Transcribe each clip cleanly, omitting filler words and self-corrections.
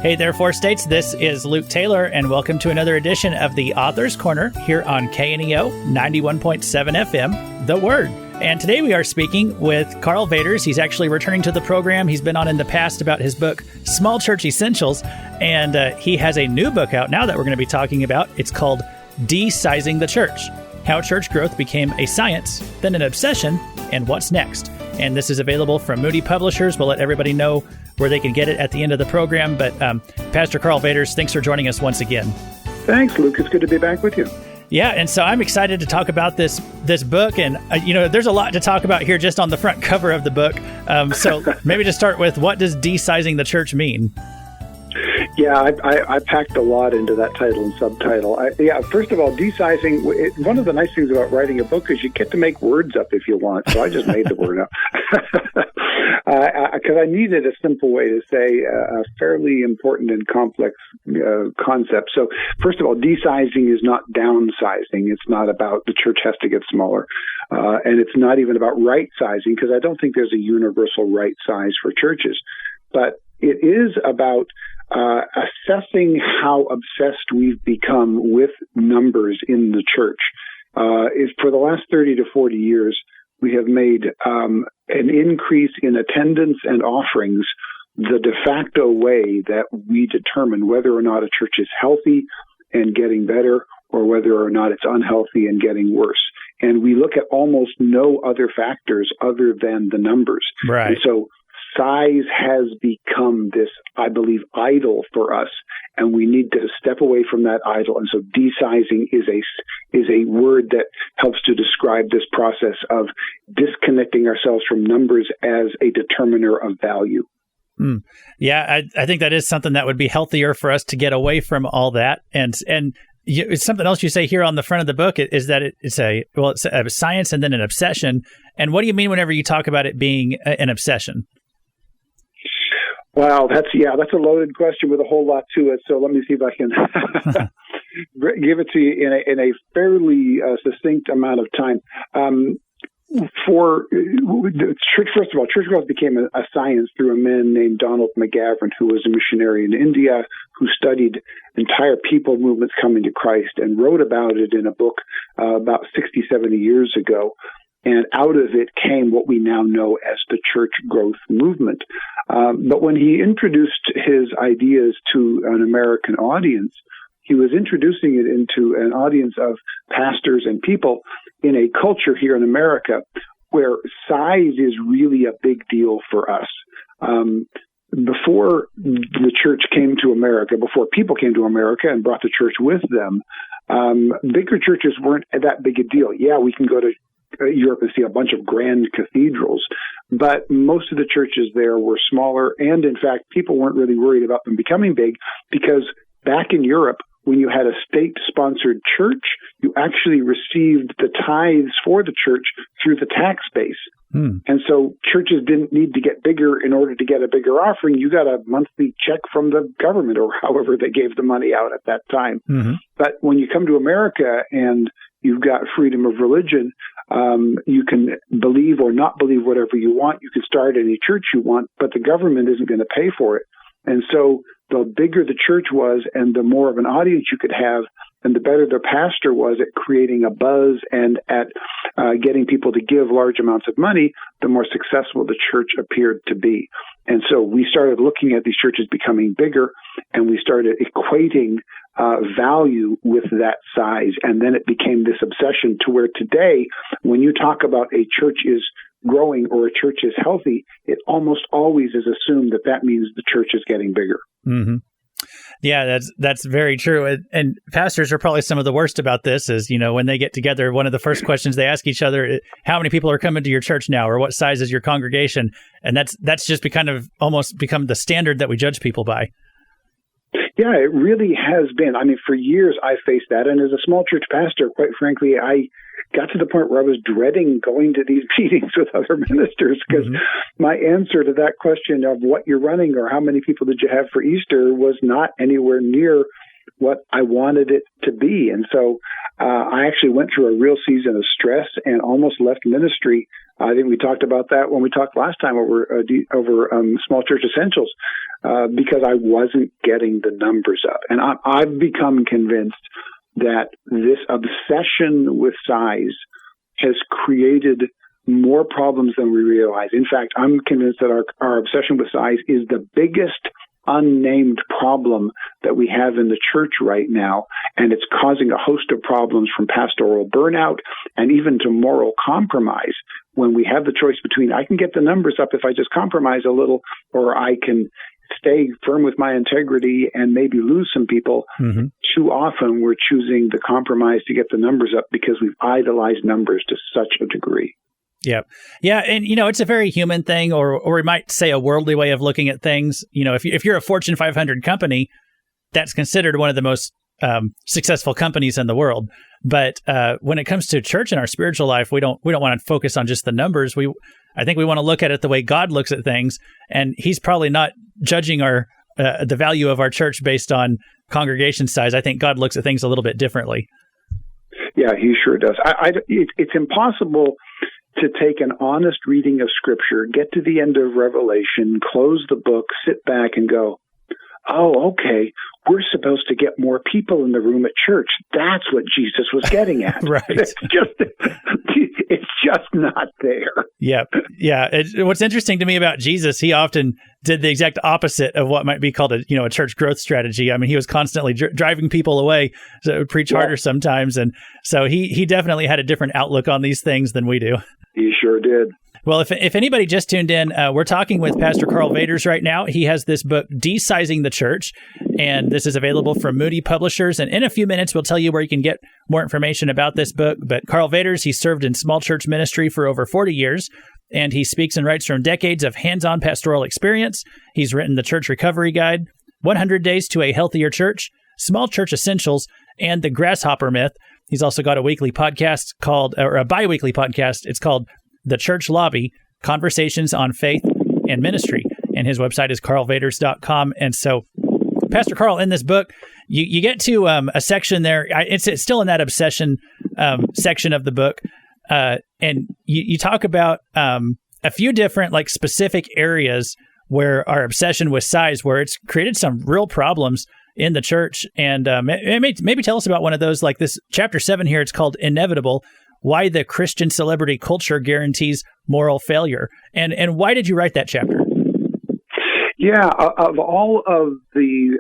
Hey there, Four States. This is Luke Taylor, and welcome to another edition of the Author's Corner here on KNEO 91.7 FM, The Word. And today we are speaking with Karl Vaters. He's actually returning to the program. He's been on in the past about his book, Small Church Essentials, and he has a new book out now that we're going to be talking about. It's called De-Sizing the Church: How Church Growth Became a Science, Then an Obsession, and What's Next. And this is available from Moody Publishers. We'll let everybody know where they can get it at the end of the program. But Pastor Karl Vaters, thanks for joining us once again. Thanks, Luke. It's good to be back with you. Yeah, and so I'm excited to talk about this book. And, there's a lot to talk about here just on the front cover of the book. So maybe to start with, what does De-Sizing the Church mean? Yeah, I packed a lot into that title and subtitle. First of all, de-sizing, one of the nice things about writing a book is you get to make words up if you want. So I just made the word up. Because I needed a simple way to say a fairly important and complex concept. So first of all, de-sizing is not downsizing. It's not about the church has to get smaller. And it's not even about right-sizing, because I don't think there's a universal right size for churches. But it is about assessing how obsessed we've become with numbers in the church. For the last 30 to 40 years, we have made an increase in attendance and offerings the de facto way that we determine whether or not a church is healthy and getting better, or whether or not it's unhealthy and getting worse. And we look at almost no other factors other than the numbers. Right. And so size has become this, I believe, idol for us, and we need to step away from that idol. And so de-sizing is a word that helps to describe this process of disconnecting ourselves from numbers as a determiner of value. Yeah, I think that is something that would be healthier for us to get away from all that. And it's something else you say here on the front of the book is that it's a science and then an obsession. And what do you mean whenever you talk about it being an obsession? Wow, that's a loaded question with a whole lot to it. So let me see if I can give it to you in a fairly succinct amount of time. For the church, first of all, church growth became a science through a man named Donald McGavran, who was a missionary in India, who studied entire people movements coming to Christ and wrote about it in a book about 60, 70 years ago. And out of it came what we now know as the church growth movement. But when he introduced his ideas to an American audience, he was introducing it into an audience of pastors and people in a culture here in America where size is really a big deal for us. Before the church came to America, before people came to America and brought the church with them, bigger churches weren't that big a deal. Yeah, we can go to Europe and see a bunch of grand cathedrals, but most of the churches there were smaller, and in fact, people weren't really worried about them becoming big, because back in Europe, when you had a state-sponsored church, you actually received the tithes for the church through the tax base. And so churches didn't need to get bigger in order to get a bigger offering. You got a monthly check from the government, or however they gave the money out at that time. Mm-hmm. But when you come to America and you've got freedom of religion, you can believe or not believe whatever you want. You can start any church you want, but the government isn't going to pay for it. And so the bigger the church was and the more of an audience you could have, and the better the pastor was at creating a buzz and at getting people to give large amounts of money, the more successful the church appeared to be. And so we started looking at these churches becoming bigger, and we started equating value with that size. And then it became this obsession to where today, when you talk about a church is growing or a church is healthy, it almost always is assumed that that means the church is getting bigger. Mm-hmm. Yeah, that's very true. And pastors are probably some of the worst about this is, when they get together, one of the first questions they ask each other, how many people are coming to your church now, or what size is your congregation? And that's just almost become the standard that we judge people by. Yeah, it really has been. I mean, for years I faced that. And as a small church pastor, quite frankly, I got to the point where I was dreading going to these meetings with other ministers, because my answer to that question of what you're running or how many people did you have for Easter was not anywhere near what I wanted it to be. And so I actually went through a real season of stress and almost left ministry. I think we talked about that when we talked last time over Small Church Essentials, because I wasn't getting the numbers up. And I've become convinced that this obsession with size has created more problems than we realize. In fact, I'm convinced that our obsession with size is the biggest unnamed problem that we have in the church right now, and it's causing a host of problems from pastoral burnout and even to moral compromise. When we have the choice between I can get the numbers up if I just compromise a little, or I can stay firm with my integrity and maybe lose some people, too often we're choosing the compromise to get the numbers up because we've idolized numbers to such a degree. Yeah. Yeah. And, it's a very human thing, or we might say a worldly way of looking at things. If you're a Fortune 500 company, that's considered one of the most successful companies in the world. But when it comes to church and our spiritual life, we don't want to focus on just the numbers. I think we want to look at it the way God looks at things. And he's probably not judging the value of our church based on congregation size. I think God looks at things a little bit differently. Yeah, he sure does. It's impossible to take an honest reading of Scripture, get to the end of Revelation, close the book, sit back and go, oh, okay, we're supposed to get more people in the room at church. That's what Jesus was getting at. Right. It's just not there. Yeah. Yeah. What's interesting to me about Jesus, he often did the exact opposite of what might be called a church growth strategy. I mean, he was constantly driving people away to preach harder sometimes. And so he definitely had a different outlook on these things than we do. He sure did. Well, if anybody just tuned in, we're talking with Pastor Karl Vaters right now. He has this book, De-Sizing the Church, and this is available from Moody Publishers. And in a few minutes, we'll tell you where you can get more information about this book. But Karl Vaters, he served in small church ministry for over 40 years, and he speaks and writes from decades of hands-on pastoral experience. He's written the Church Recovery Guide, 100 Days to a Healthier Church, Small Church Essentials, and The Grasshopper Myth. He's also got a weekly podcast or a bi-weekly podcast. It's called The Church Lobby, Conversations on Faith and Ministry. And his website is karlvaters.com. And so, Pastor Karl, in this book, you get to a section there. It's still in that obsession section of the book. And you talk about a few different specific areas where our obsession with size, where it's created some real problems in the church. And maybe tell us about one of those, like this chapter 7 here. It's called Inevitable: Why the Christian Celebrity Culture Guarantees Moral Failure. And why did you write that chapter? Yeah, of all of the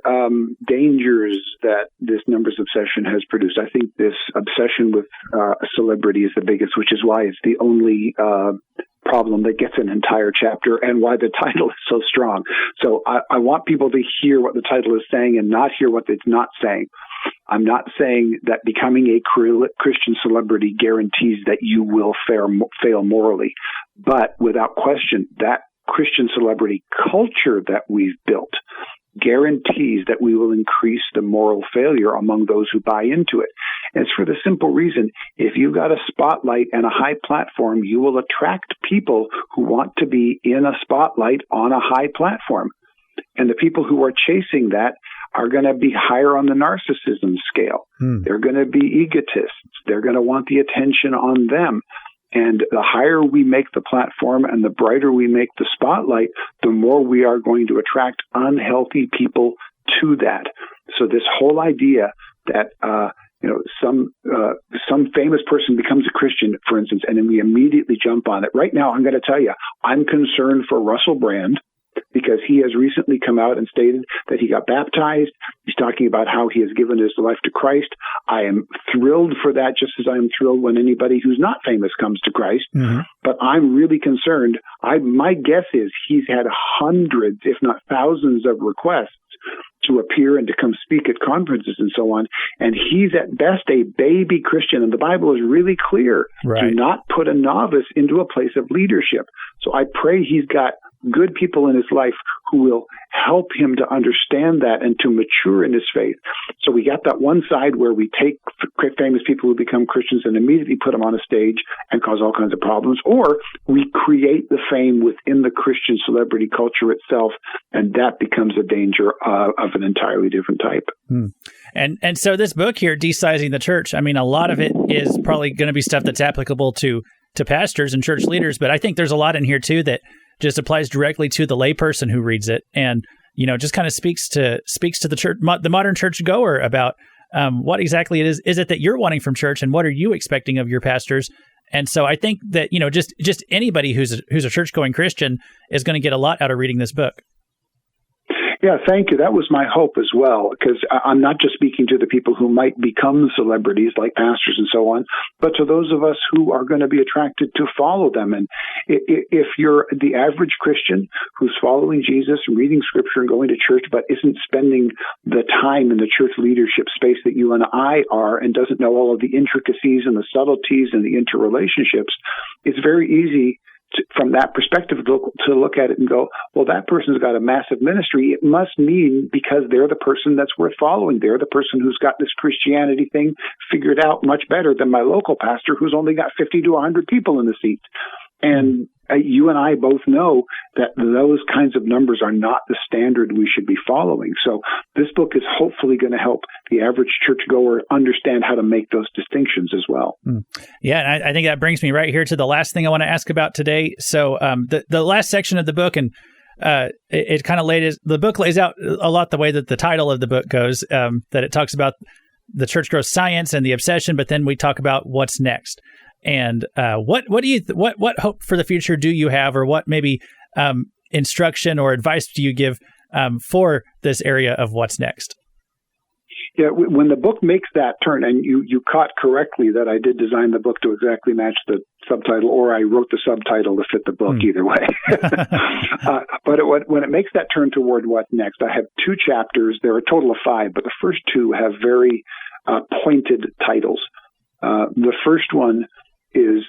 dangers that this numbers obsession has produced, I think this obsession with a celebrity is the biggest, which is why it's the only problem that gets an entire chapter and why the title is so strong. So I want people to hear what the title is saying and not hear what it's not saying. I'm not saying that becoming a Christian celebrity guarantees that you will fail morally, but without question, that Christian celebrity culture that we've built guarantees that we will increase the moral failure among those who buy into it. And it's for the simple reason, if you've got a spotlight and a high platform, you will attract people who want to be in a spotlight on a high platform. And the people who are chasing that are going to be higher on the narcissism scale. They're going to be egotists. They're going to want the attention on them. And the higher we make the platform and the brighter we make the spotlight, the more we are going to attract unhealthy people to that. So this whole idea that some famous person becomes a Christian, for instance, and then we immediately jump on it. Right now, I'm going to tell you, I'm concerned for Russell Brand, because he has recently come out and stated that he got baptized. He's talking about how he has given his life to Christ. I am thrilled for that, just as I'm thrilled when anybody who's not famous comes to Christ. Mm-hmm. But I'm really concerned. My guess is he's had hundreds, if not thousands, of requests to appear and to come speak at conferences and so on. And he's at best a baby Christian. And the Bible is really clear. Right. Do not put a novice into a place of leadership. So I pray he's got good people in his life who will help him to understand that and to mature in his faith. So we got that one side where we take famous people who become Christians and immediately put them on a stage and cause all kinds of problems, or we create the fame within the Christian celebrity culture itself, and that becomes a danger of an entirely different type. And so this book here, Desizing the Church, I mean, a lot of it is probably going to be stuff that's applicable to pastors and church leaders, but I think there's a lot in here too that just applies directly to the layperson who reads it, and just kind of speaks to the church, the modern church goer, about what exactly it is it that you're wanting from church, and what are you expecting of your pastors. And so I think that just anybody who's a church going Christian is going to get a lot out of reading this book. Yeah, thank you. That was my hope as well, because I'm not just speaking to the people who might become celebrities like pastors and so on, but to those of us who are going to be attracted to follow them. And if you're the average Christian who's following Jesus and reading Scripture and going to church, but isn't spending the time in the church leadership space that you and I are, and doesn't know all of the intricacies and the subtleties and the interrelationships, it's very easy from that perspective to look at it and go, well, that person's got a massive ministry. It must mean because they're the person that's worth following. They're the person who's got this Christianity thing figured out much better than my local pastor who's only got 50 to 100 people in the seat. And you and I both know that those kinds of numbers are not the standard we should be following. So this book is hopefully going to help the average churchgoer understand how to make those distinctions as well. Yeah, and I think that brings me right here to the last thing I want to ask about today. So the last section of the book, and it kind of the book lays out a lot the way that the title of the book goes, that it talks about the church growth science and the obsession, but then we talk about what's next. And what hope for the future do you have, or what maybe instruction or advice do you give for this area of what's next? Yeah, when the book makes that turn, and you caught correctly that I did design the book to exactly match the subtitle, or I wrote the subtitle to fit the book, either way. But when it makes that turn toward what next, I have 2 chapters. There are a total of 5, but the first 2 have very pointed titles. The first one is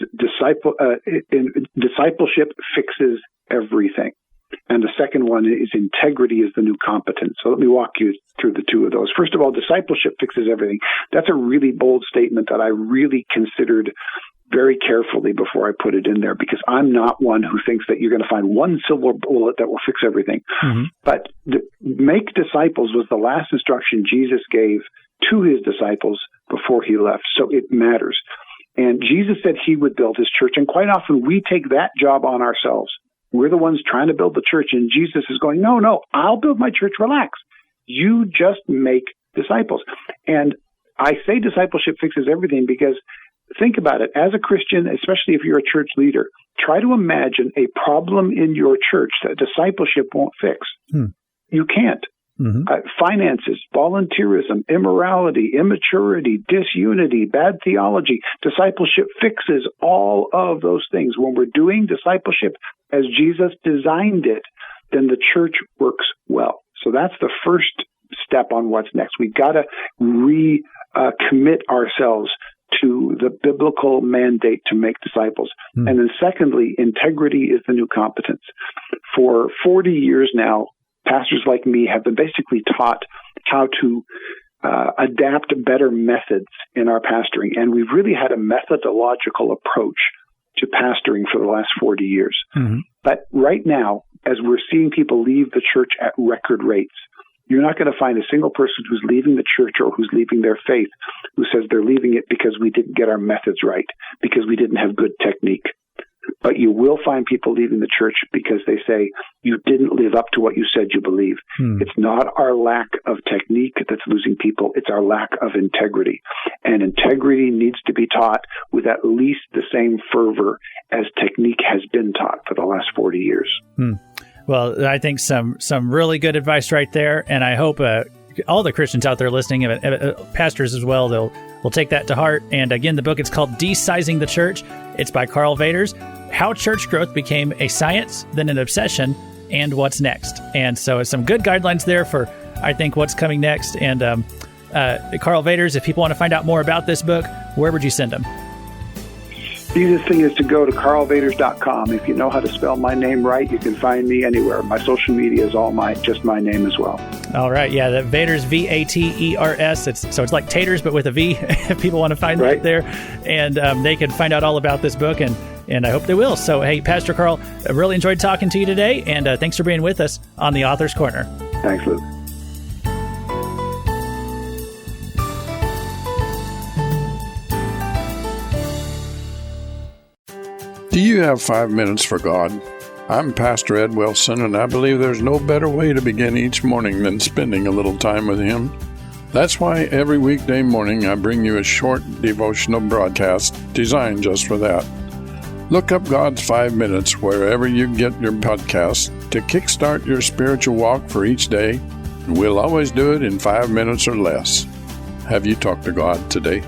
discipleship fixes everything. And the second one is integrity is the new competence. So let me walk you through the 2 of those. First of all, discipleship fixes everything. That's a really bold statement that I really considered very carefully before I put it in there, because I'm not one who thinks that you're going to find one silver bullet that will fix everything. Mm-hmm. But make disciples was the last instruction Jesus gave to his disciples before he left. So it matters. And Jesus said he would build his church. And quite often we take that job on ourselves. We're the ones trying to build the church. And Jesus is going, no, I'll build my church. Relax. You just make disciples. And I say discipleship fixes everything because think about it. As a Christian, especially if you're a church leader, try to imagine a problem in your church that discipleship won't fix. You can't. Mm-hmm. Finances, volunteerism, immorality, immaturity, disunity, bad theology. Discipleship fixes all of those things. When we're doing discipleship as Jesus designed it, then the church works well. So that's the first step on what's next. We've got to recommit ourselves to the biblical mandate to make disciples. And then secondly, integrity is the new competence. For 40 years now, pastors like me have been basically taught how to adapt better methods in our pastoring. And we've really had a methodological approach to pastoring for the last 40 years. Mm-hmm. But right now, as we're seeing people leave the church at record rates, you're not going to find a single person who's leaving the church or who's leaving their faith who says they're leaving it because we didn't get our methods right, because we didn't have good technique. But you will find people leaving the church because they say, you didn't live up to what you said you believe. It's not our lack of technique that's losing people. It's our lack of integrity. And integrity needs to be taught with at least the same fervor as technique has been taught for the last 40 years. Well, I think some really good advice right there. And I hope all the Christians out there listening, pastors as well, will take that to heart. And again, the book is called Desizing the Church. It's by Karl Vaters. How church growth became a science, then an obsession, and what's next. And so some good guidelines there for, I think, what's coming next. And Karl Vaters, if people want to find out more about this book, where would you send them? The easiest thing is to go to karlvaters.com. If you know how to spell my name right, you can find me anywhere. My social media is all just my name as well. All right. Yeah, the Vaters, Vaters. It's like taters, but with a V, if people want to find it there. And they can find out all about this book, and I hope they will. So, hey, Pastor Karl, I really enjoyed talking to you today, and thanks for being with us on the Author's Corner. Thanks, Luke. Do you have 5 minutes for God? I'm Pastor Ed Wilson, and I believe there's no better way to begin each morning than spending a little time with Him. That's why every weekday morning I bring you a short devotional broadcast designed just for that. Look up God's 5 minutes wherever you get your podcasts to kickstart your spiritual walk for each day. We'll always do it in 5 minutes or less. Have you talked to God today?